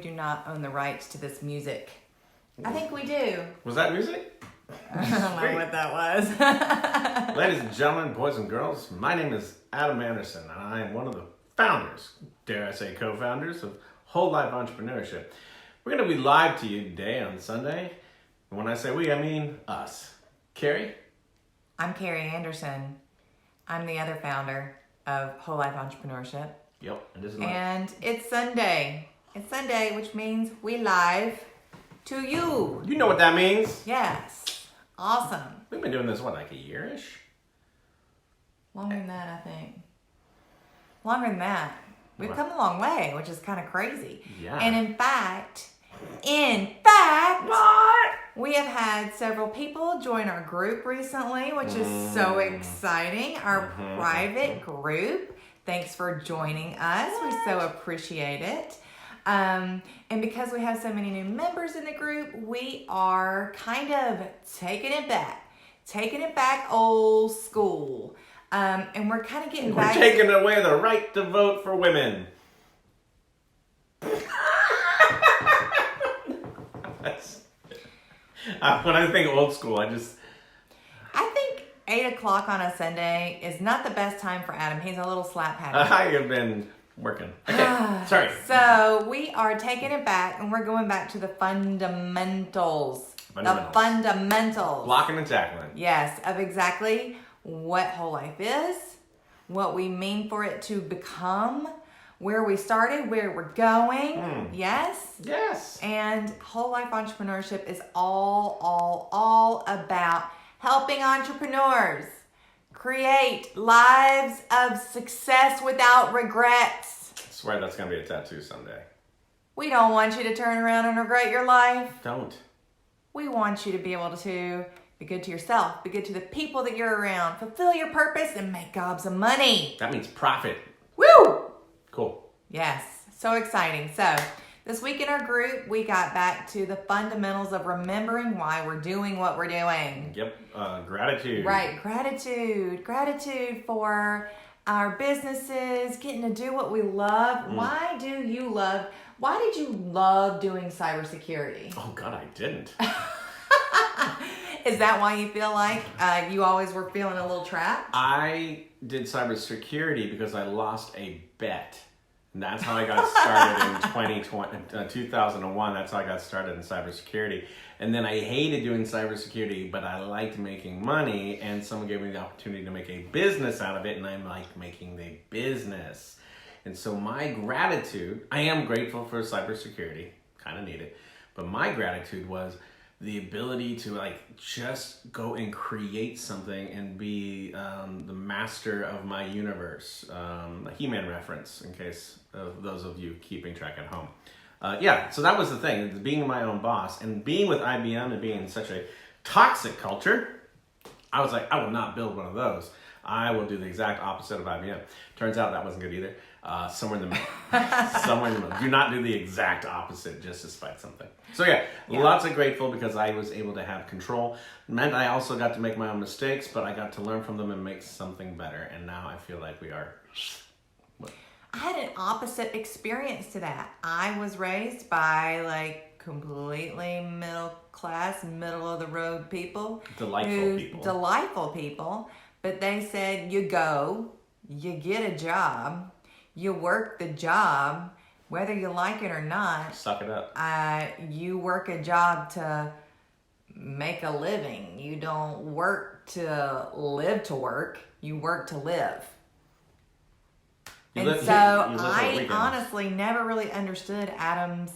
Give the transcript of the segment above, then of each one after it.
do not own the rights to this music. I think we do. Was that music? I don't know what that was. Ladies and gentlemen, boys and girls, my name is Adam Anderson, and I am one of the founders, dare I say co-founders, of Whole Life Entrepreneurship. We're going to be live to you today on Sunday. And when I say we, I mean us. Carrie? I'm Carrie Anderson. I'm the other founder of Whole Life Entrepreneurship. Yep, it is live. And it's Sunday. It's Sunday, which means we live to you. You know what that means? Yes. Awesome. We've been doing this, like a year-ish? Longer than that, I think. Longer than that. We've Wow. come a long way, which is kind of crazy. Yeah. And in fact, What? we have had several people join our group recently, which is so exciting. Our private group. Thanks for joining us. We so appreciate it. And because we have so many new members in the group, we are kind of taking it back old school. And we're kind of getting We're back. taking away the right to vote for women. When I think old school, I think 8 o'clock on a Sunday is not the best time for Adam. He's a little slap happy. I have been working. Okay, sorry. So we are taking it back, and we're going back to the fundamentals. The fundamentals. Blocking and tackling. Yes, of exactly what whole life is, what we mean for it to become, where we started, where we're going. Yes. Yes. And whole life entrepreneurship is all about helping entrepreneurs create lives of success without regrets. I swear that's going to be a tattoo someday. We don't want you to turn around and regret your life. Don't. We want you to be able to be good to yourself, be good to the people that you're around, fulfill your purpose, and make gobs of money. That means profit. Woo! Cool. Yes, so exciting. So this week in our group, we got back to the fundamentals of remembering why we're doing what we're doing. Yep. Gratitude. Right, gratitude for our businesses, getting to do what we love. Why did you love doing cybersecurity? Oh, God, I didn't. Is that why you feel like you always were feeling a little trapped? I did cybersecurity because I lost a bet. And that's how I got started in 2001. That's how I got started in cybersecurity. And then I hated doing cybersecurity, but I liked making money. And someone gave me the opportunity to make a business out of it. And I liked making the business. And so my gratitude, I am grateful for cybersecurity. Kind of need it. But my gratitude was the ability to just go and create something and be the master of my universe. A He-Man reference, in case of those of you keeping track at home. So that was the thing, being my own boss and being with IBM and being in such a toxic culture. I was like, I will not build one of those. I will do the exact opposite of IBM. Turns out that wasn't good either. Somewhere in the middle. Do not do the exact opposite just to spite something. So lots of grateful because I was able to have control. It meant I also got to make my own mistakes, but I got to learn from them and make something better. And now I feel like we are. I had an opposite experience to that. I was raised by completely middle class, middle of the road people. Delightful people. But they said, you go, you get a job, you work the job, whether you like it or not. Suck it up. You work a job to make a living. You don't work to live to work. You work to live. I honestly never really understood Adam's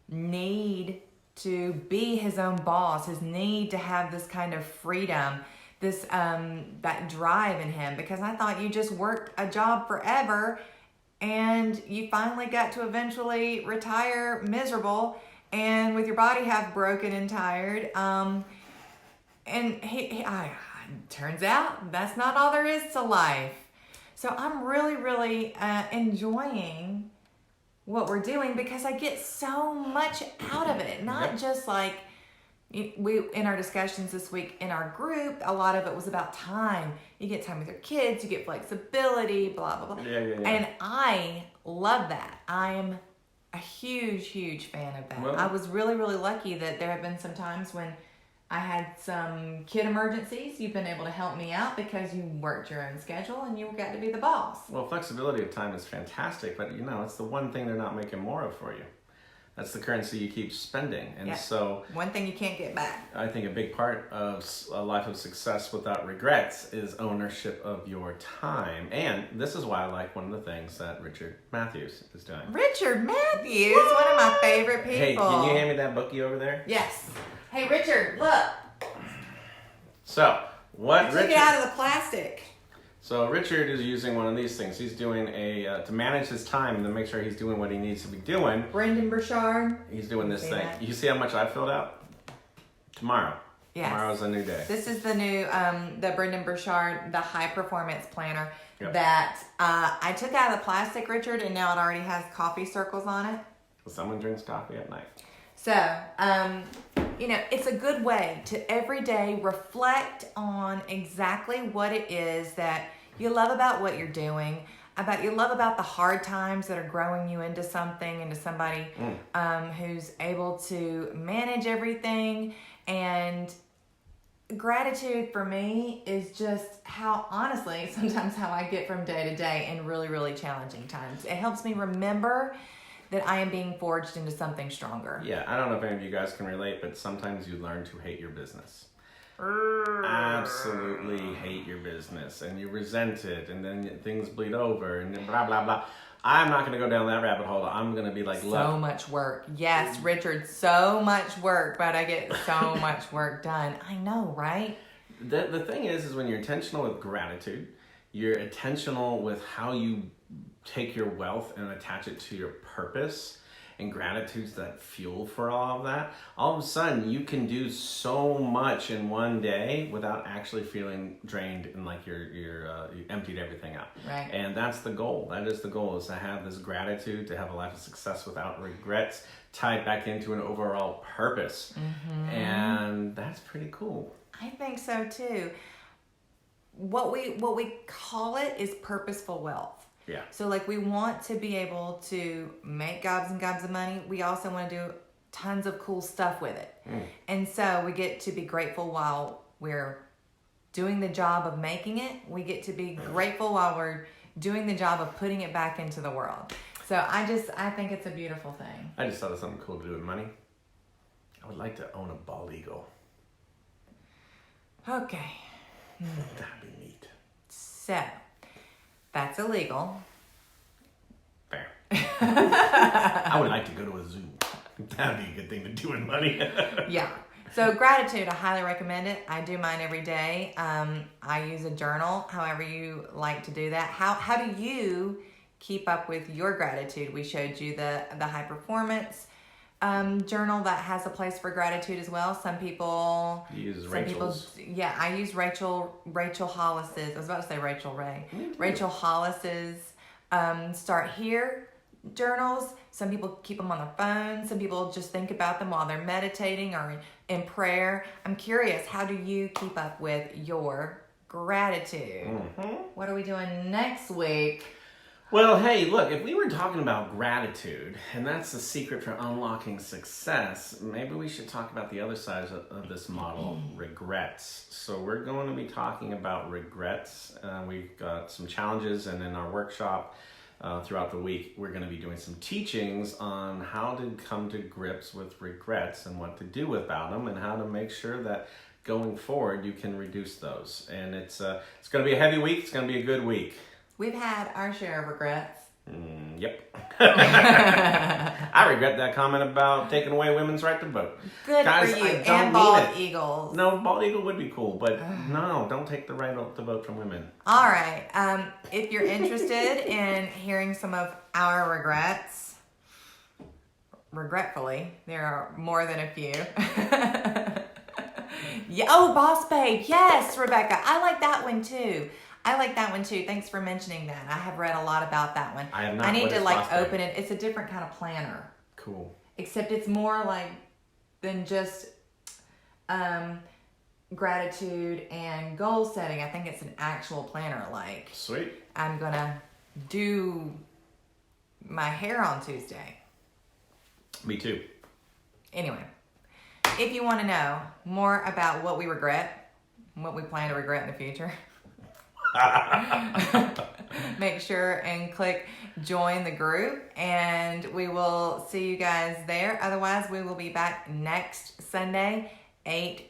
need to be his own boss, his need to have this kind of freedom, this that drive in him, because I thought you just worked a job forever and you finally got to eventually retire miserable and with your body half broken and tired. And turns out that's not all there is to life. So I'm really enjoying what we're doing because I get so much out of it. Not just we in our discussions this week in our group, a lot of it was about time. You get time with your kids, you get flexibility, blah, blah, blah. Yeah. And I love that. I'm a huge fan of that. Well- I was really, really lucky that there have been some times when I had some kid emergencies. You've been able to help me out because you worked your own schedule and you got to be the boss. Well, flexibility of time is fantastic, but it's the one thing they're not making more of for you. That's the currency you keep spending. And Yeah. so One thing you can't get back. I think a big part of a life of success without regrets is ownership of your time. And this is why I like one of the things that Richard Matthews is doing. Richard Matthews, one of my favorite people. Hey, can you hand me that bookie over there? Yes. Hey, Richard, look. So, what Took it out of the plastic. So Richard is using one of these things. He's doing to manage his time and to make sure he's doing what he needs to be doing. Brendan Burchard. He's doing this See thing. that? You see how much I filled out? Tomorrow. Yes. Tomorrow's a new day. This is the new, the Brendan Burchard, the high performance planner Yep. that I took out of the plastic, Richard, and now it already has coffee circles on it. Someone drinks coffee at night. So, it's a good way to every day reflect on exactly what it is that you love about what you're doing, you love about the hard times that are growing you into something, into somebody who's able to manage everything. And gratitude for me is just honestly, sometimes how I get from day to day in really, really challenging times. It helps me remember that I am being forged into something stronger. Yeah, I don't know if any of you guys can relate, but sometimes you learn to hate your business. Absolutely hate your business, and you resent it, and then things bleed over, and then blah, blah, blah. I'm not going to go down that rabbit hole. I'm going to be like, So look. much work. Yes, Richard, so much work, but I get so much work done. I know, right? The thing is when you're intentional with gratitude, you're intentional with how you take your wealth and attach it to your purpose, and gratitude's that fuel for all of that. All of a sudden, you can do so much in one day without actually feeling drained and like you emptied everything out. Right. And that's the goal. That is the goal, is to have this gratitude, to have a life of success without regrets, tied back into an overall purpose. Mm-hmm. And that's pretty cool. I think so too. What we call it is purposeful wealth. Yeah. So we want to be able to make gobs and gobs of money. We also want to do tons of cool stuff with it. And so we get to be grateful while we're doing the job of making it. We get to be grateful while we're doing the job of putting it back into the world. So I think it's a beautiful thing. I just thought of something cool to do with money. I would like to own a bald eagle. Okay. That'd be neat. So that's illegal. Fair. I would like to go to a zoo. That'd be a good thing to do with money. Yeah. So gratitude, I highly recommend it. I do mine every day. I use a journal, however you like to do that. How do you keep up with your gratitude? We showed you the high performance journal that has a place for gratitude as well. Some people use Rachel's. I use Rachel Hollis's. I was about to say Rachel Ray. Rachel Hollis's Start Here journals. Some people keep them on their phone. Some people just think about them while they're meditating or in prayer. I'm curious, how do you keep up with your gratitude? Mm-hmm. What are we doing next week? Well, hey, look, if we were talking about gratitude, and that's the secret for unlocking success, maybe we should talk about the other side of this model, regrets. So we're going to be talking about regrets. We've got some challenges, and in our workshop throughout the week, we're going to be doing some teachings on how to come to grips with regrets and what to do about them, and how to make sure that going forward you can reduce those. And it's going to be a heavy week. It's going to be a good week. We've had our share of regrets. Yep. I regret that comment about taking away women's right to vote. Good Guys, for you. I don't And mean bald it. eagles. No, bald eagle would be cool, but no, don't take the right to vote from women. All right. If you're interested in hearing some of our regrets, regretfully, there are more than a few. Yeah. Oh, Boss Babe. Yes, Rebecca. I like that one too. Thanks for mentioning that. I have read a lot about that one. I have not. I need What to is Boss Babe? open it. It's a different kind of planner. Cool. Except it's more than just gratitude and goal setting. I think it's an actual planner. Sweet. I'm gonna do my hair on Tuesday. Me too. Anyway, if you want to know more about what we regret, what we plan to regret in the future, make sure and click join the group, and we will see you guys there. Otherwise, we will be back next Sunday, 8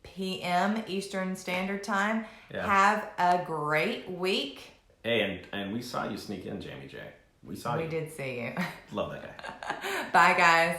p.m. Eastern Standard Time. Yeah. Have a great week. Hey, and we saw you sneak in, Jamie J. We saw you. We did see you. Love that guy. Bye, guys.